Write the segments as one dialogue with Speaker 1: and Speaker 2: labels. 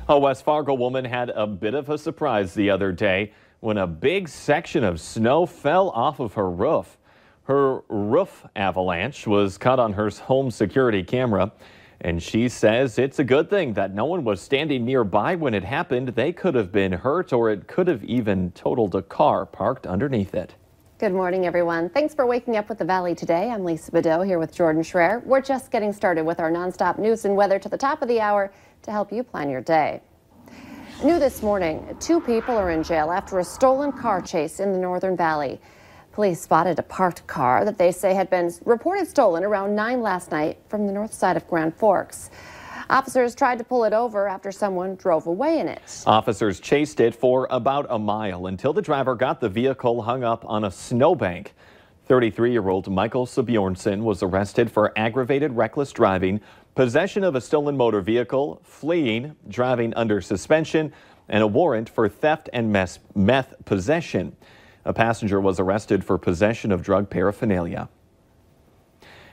Speaker 1: A West Fargo woman had a bit of a surprise the other day when a big section of snow fell off of her roof. Her roof avalanche was caught on her home security camera, and she says it's a good thing that no one was standing nearby when it happened. They could have been hurt, or it could have even totaled a car parked underneath it.
Speaker 2: Good morning, everyone. Thanks for waking up with the Valley today. I'm Lisa Bedeau here with Jordan Schreier. We're just getting started with our nonstop news and weather to the top of the hour to help you plan your day. New this morning, 2 people are in jail after a stolen car chase in the Northern Valley. Police spotted a parked car that they say had been reported stolen around 9 last night from the north side of Grand Forks. Officers tried to pull it over after someone drove away in it.
Speaker 1: Officers chased it for about a mile until the driver got the vehicle hung up on a snowbank. 33-year-old Michael Sabjornson was arrested for aggravated reckless driving, possession of a stolen motor vehicle, fleeing, driving under suspension, and a warrant for theft and meth possession. A passenger was arrested for possession of drug paraphernalia.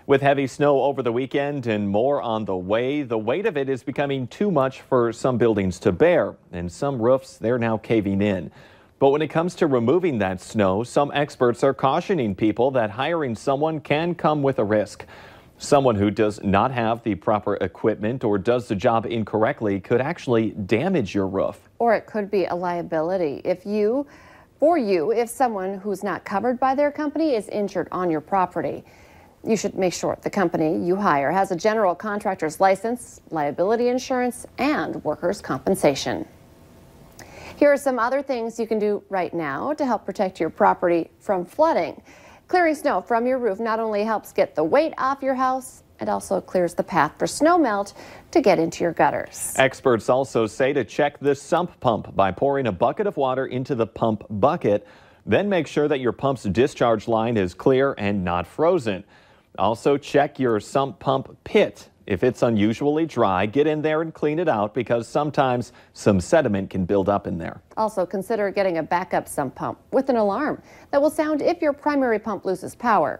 Speaker 1: With heavy snow over the weekend and more on the way, the weight of it is becoming too much for some buildings to bear, and some roofs, they're now caving in. But when it comes to removing that snow, some experts are cautioning people that hiring someone can come with a risk. Someone who does not have the proper equipment or does the job incorrectly could actually damage your roof.
Speaker 2: Or it could be a liability if someone who's not covered by their company is injured on your property. You should make sure the company you hire has a general contractor's license, liability insurance, and workers' compensation. Here are some other things you can do right now to help protect your property from flooding. Clearing snow from your roof not only helps get the weight off your house, it also clears the path for snow melt to get into your gutters.
Speaker 1: Experts also say to check the sump pump by pouring a bucket of water into the pump bucket. Then make sure that your pump's discharge line is clear and not frozen. Also check your sump pump pit. If it's unusually dry, get in there and clean it out because sometimes some sediment can build up in there.
Speaker 2: Also consider getting a backup sump pump with an alarm that will sound if your primary pump loses power.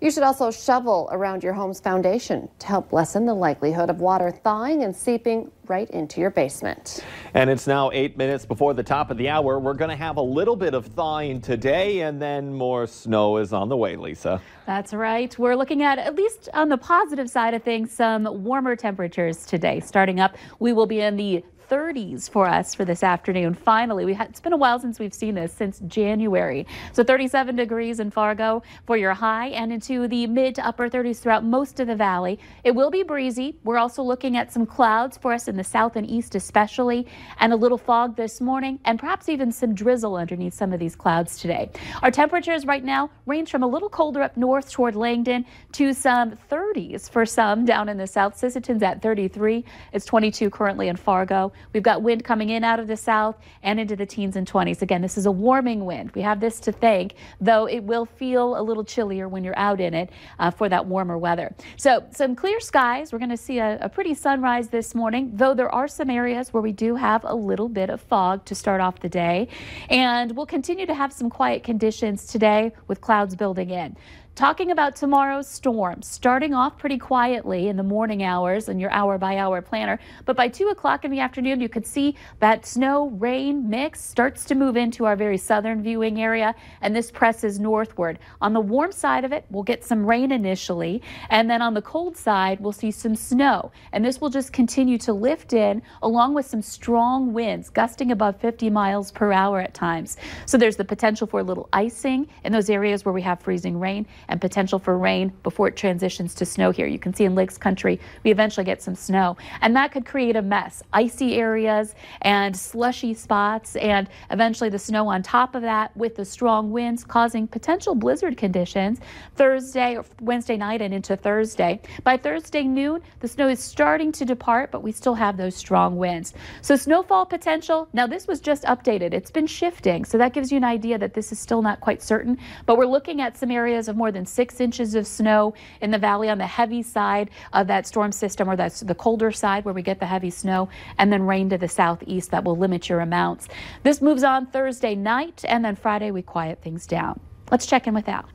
Speaker 2: You should also shovel around your home's foundation to help lessen the likelihood of water thawing and seeping right into your basement.
Speaker 1: And it's now 8 minutes before the top of the hour. We're going to have a little bit of thawing today, and then more snow is on the way, Lisa.
Speaker 3: That's right. We're looking at least on the positive side of things, some warmer temperatures today. Starting up, we will be in the 30s for us for this afternoon. Finally, it's been a while since we've seen this, since January. So 37 degrees in Fargo for your high, and into the mid to upper 30s throughout most of the valley. It will be breezy. We're also looking at some clouds for us in the south and east especially, and a little fog this morning, and perhaps even some drizzle underneath some of these clouds today. Our temperatures right now range from a little colder up north toward Langdon to some 30s for some down in the south. Sisseton's at 33. It's 22 currently in Fargo. We've got wind coming in out of the south and into the teens and 20s. Again, this is a warming wind. We have this to thank, though it will feel a little chillier when you're out in it for that warmer weather. So some clear skies. We're going to see a pretty sunrise this morning, though there are some areas where we do have a little bit of fog to start off the day. And we'll continue to have some quiet conditions today with clouds building in. Talking about tomorrow's storms, starting off pretty quietly in the morning hours in your hour-by-hour planner, but by 2 o'clock in the afternoon, you could see that snow-rain mix starts to move into our very southern viewing area, and this presses northward. On the warm side of it, we'll get some rain initially, and then on the cold side, we'll see some snow, and this will just continue to lift in, along with some strong winds, gusting above 50 miles per hour at times. So there's the potential for a little icing in those areas where we have freezing rain, and potential for rain before it transitions to snow here. You can see in Lakes Country, we eventually get some snow, and that could create a mess. Icy areas and slushy spots, and eventually the snow on top of that with the strong winds causing potential blizzard conditions Thursday or Wednesday night and into Thursday. By Thursday noon, the snow is starting to depart, but we still have those strong winds. So snowfall potential, now this was just updated. It's been shifting, so that gives you an idea that this is still not quite certain, but we're looking at some areas of more than 6 inches of snow in the valley on the heavy side of that storm system, or that's the colder side where we get the heavy snow, and then rain to the southeast that will limit your amounts. This moves on Thursday night, and then Friday we quiet things down. Let's check in with Al.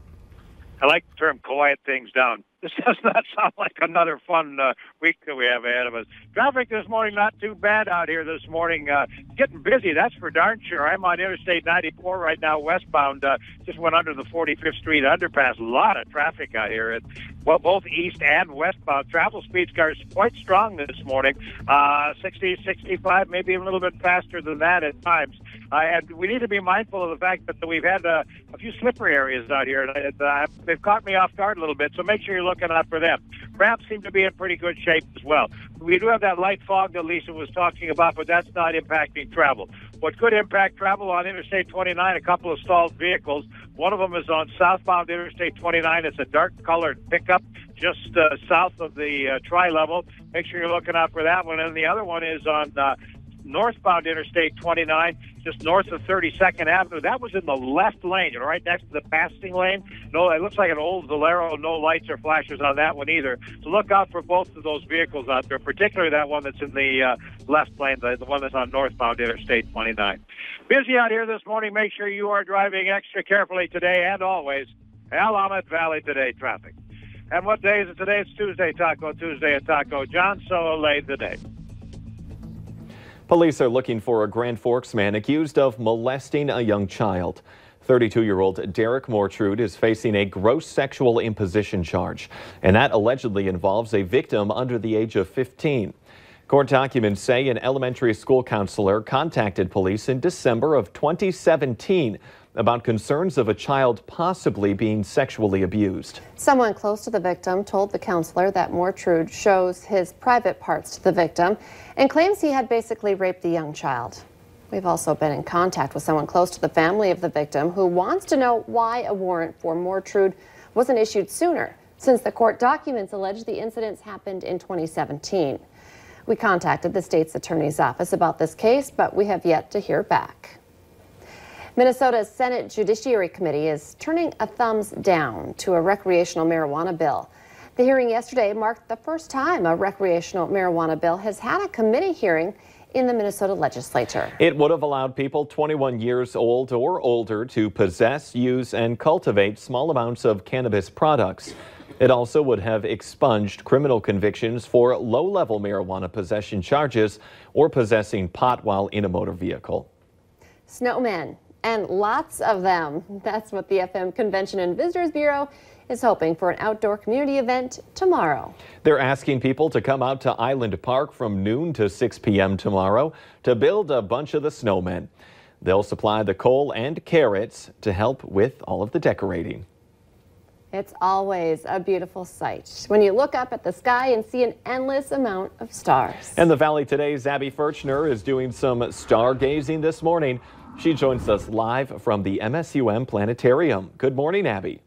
Speaker 4: I like the term quiet things down. this does not sound like another fun week that we have ahead of us. Traffic this morning, not too bad out here this morning. Getting busy, that's for darn sure. I'm on Interstate 94 right now, westbound. Just went under the 45th Street underpass. A lot of traffic out here. Well, both east and westbound. Travel speeds are quite strong this morning. 60, 65, maybe a little bit faster than that at times. And we need to be mindful of the fact that we've had a few slippery areas out here. They've caught me off guard a little bit, so make sure you're looking out for them. Ramps seem to be in pretty good shape as well. We do have that light fog that Lisa was talking about, but that's not impacting travel. What could impact travel on Interstate 29, a couple of stalled vehicles. One of them is on southbound Interstate 29. It's a dark-colored pickup just south of the tri-level. Make sure you're looking out for that one. And the other one is on northbound Interstate 29, just north of 32nd Avenue. That was in the left lane, right next to the passing lane. No, it looks like an old Valero. No lights or flashes on that one either. So look out for both of those vehicles out there, particularly that one that's in the left lane, the one that's on northbound Interstate 29. Busy out here this morning. Make sure you are driving extra carefully today and always. Willamette Valley Today traffic. And what day is it today? It's Tuesday, Taco Tuesday at Taco John. So late today.
Speaker 1: Police are looking for a Grand Forks man accused of molesting a young child. 32-year-old Derek Mortrude is facing a gross sexual imposition charge, and that allegedly involves a victim under the age of 15. Court documents say an elementary school counselor contacted police in December of 2017 about concerns of a child possibly being sexually abused.
Speaker 2: Someone close to the victim told the counselor that Mortrude shows his private parts to the victim and claims he had basically raped the young child. We've also been in contact with someone close to the family of the victim who wants to know why a warrant for Mortrude wasn't issued sooner, since the court documents allege the incidents happened in 2017. We contacted the state's attorney's office about this case, but we have yet to hear back. Minnesota's Senate Judiciary Committee is turning a thumbs down to a recreational marijuana bill. The hearing yesterday marked the first time a recreational marijuana bill has had a committee hearing in the Minnesota legislature.
Speaker 1: It would have allowed people 21 years old or older to possess, use, and cultivate small amounts of cannabis products. It also would have expunged criminal convictions for low-level marijuana possession charges or possessing pot while in a motor vehicle.
Speaker 2: Snowmen. And lots of them. That's what the FM Convention and Visitors Bureau is hoping for an outdoor community event tomorrow.
Speaker 1: They're asking people to come out to Island Park from noon to 6 p.m. tomorrow to build a bunch of the snowmen. They'll supply the coal and carrots to help with all of the decorating.
Speaker 2: It's always a beautiful sight when you look up at the sky and see an endless amount of stars.
Speaker 1: And the Valley Today's Abby Furchner is doing some stargazing this morning. She joins us live from the MSUM Planetarium. Good morning, Abby.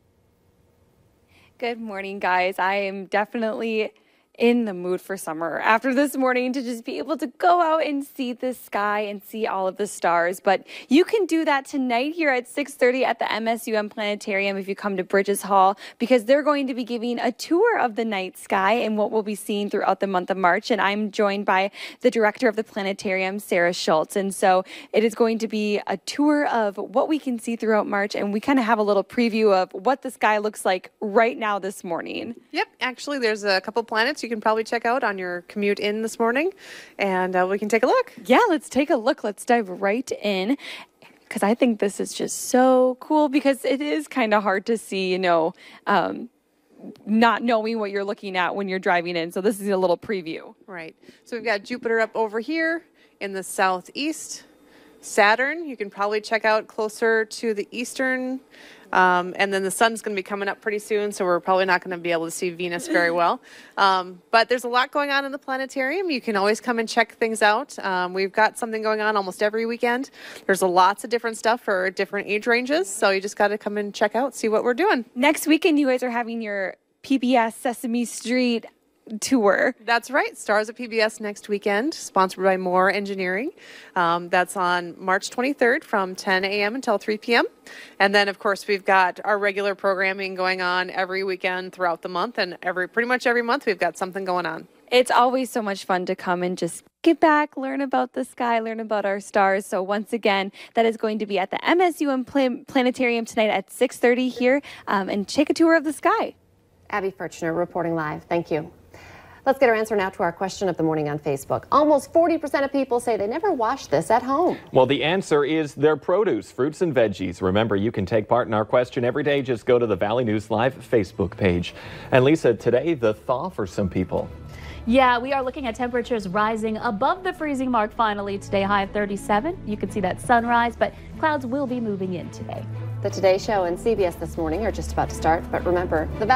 Speaker 5: Good morning, guys. I am definitely in the mood for summer after this morning to just be able to go out and see the sky and see all of the stars. But you can do that tonight here at 6:30 at the MSUM Planetarium if you come to Bridges Hall, because they're going to be giving a tour of the night sky and what we'll be seeing throughout the month of March. And I'm joined by the director of the planetarium, Sarah Schultz. And so it is going to be a tour of what we can see throughout March. And we kind of have a little preview of what the sky looks like right now this morning.
Speaker 6: Yep, actually there's a couple planets you can probably check out on your commute in this morning, and we can take a look.
Speaker 5: Yeah, let's take a look. Let's dive right in, because I think this is just so cool, because it is kind of hard to see, you know, not knowing what you're looking at when you're driving in. So this is a little preview.
Speaker 6: Right. So we've got Jupiter up over here in the southeast. Saturn, you can probably check out closer to the eastern. And then the sun's going to be coming up pretty soon, so we're probably not going to be able to see Venus very well. But there's a lot going on in the planetarium. You can always come and check things out. We've got something going on almost every weekend. There's lots of different stuff for different age ranges, so you just got to come and check out, see what we're doing.
Speaker 5: Next weekend, you guys are having your PBS Sesame Street tour.
Speaker 6: That's right. Stars at PBS next weekend, sponsored by Moore Engineering. That's on March 23rd from 10 a.m. until 3 p.m. And then, of course, we've got our regular programming going on every weekend throughout the month, and pretty much every month we've got something going on.
Speaker 5: It's always so much fun to come and just get back, learn about the sky, learn about our stars. So once again, that is going to be at the MSUM Planetarium tonight at 6:30 here, and take a tour of the sky.
Speaker 2: Abby Furchner reporting live. Thank you. Let's get our answer now to our question of the morning on Facebook. Almost 40% of people say they never wash this at home.
Speaker 1: Well, the answer is their produce, fruits and veggies. Remember, you can take part in our question every day. Just go to the Valley News Live Facebook page. And Lisa, today the thaw for some people.
Speaker 3: Yeah, we are looking at temperatures rising above the freezing mark finally today, high of 37. You can see that sunrise, but clouds will be moving in today.
Speaker 2: The Today Show and CBS This Morning are just about to start, but remember, the Valley